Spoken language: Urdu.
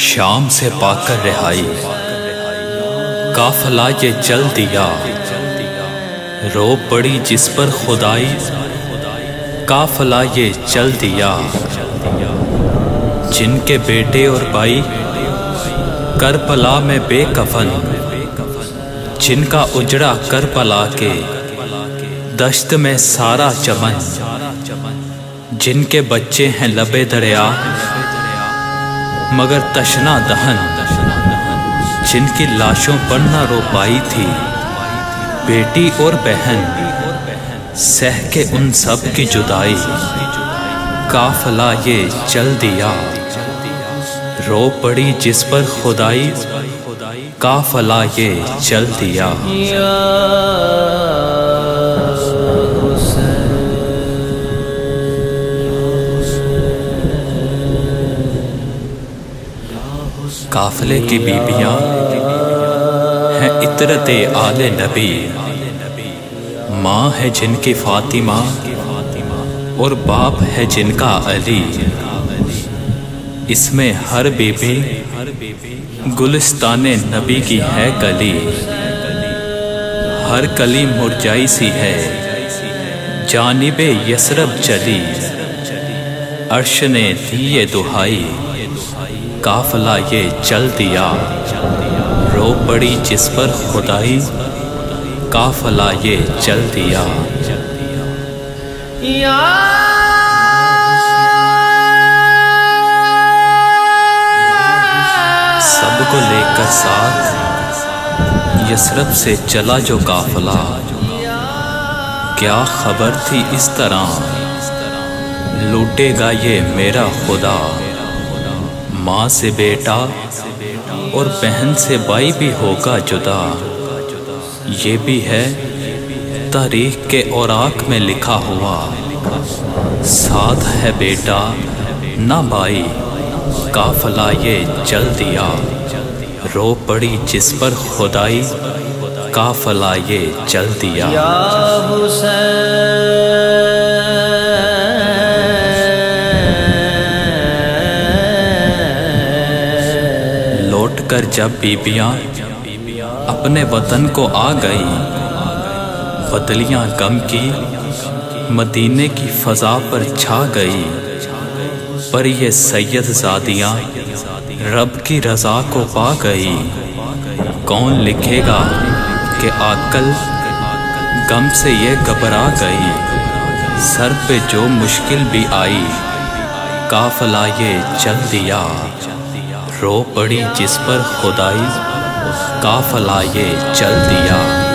شام سے پا کر رہائی قافلہ یہ چل دیا، رو پڑی جس پر خدائی قافلہ یہ چل دیا۔ جن کے بیٹے اور بھائی کربلا میں بے کفن، جن کا اجڑا کربلا کے دشت میں سارا چمن، جن کے بچے ہیں لبے دریا مگر تشنا دہن، جن کی لاشوں پر نہ رو پائی تھی بیٹی اور بہن، سہ کے ان سب کی جدائی قافلہ یہ چل دیا۔ رو پڑی جس پر خدائی قافلہ یہ چل دیا۔ قافلے کی بیبیاں ہیں عطرت آل نبی، ماں ہے جن کی فاطمہ اور باپ ہے جن کا علی۔ اس میں ہر بیبی گلستان نبی کی ہے کلی، ہر کلی مرجائی سی ہے جانب یثرب چلی۔ عرش نے دی یہ دہائی قافلہ یہ چل دیا، رو پڑی جس پر خدائی قافلہ یہ چل دیا۔ سب کو لے کر ساتھ یثرب سے چلا جو قافلہ، کیا خبر تھی اس طرح لوٹے گا یہ میرا خدا۔ ماں سے بیٹا اور بہن سے بھائی بھی ہوگا جدا، یہ بھی ہے تاریخ کے اوراق میں لکھا ہوا۔ ساتھ ہے بیٹا نہ بھائی قافلہ یہ چل دیا، رو پڑی جس پر خدائی قافلہ یہ چل دیا۔ لوٹ کر جب بیبیاں اپنے وطن کو آ گئی، بدلیاں غم کی مدینے کی فضا پر چھا گئی۔ پر یہ سید زادیاں رب کی رضا کو پا گئی، کون لکھے گا کہ عاقل غم سے یہ گھبرا گئی۔ سر پہ جو مشکل بھی آئی قافلہ یہ چل دیا، رو پڑی جس پر خدائی قافلہ یہ چل دیا۔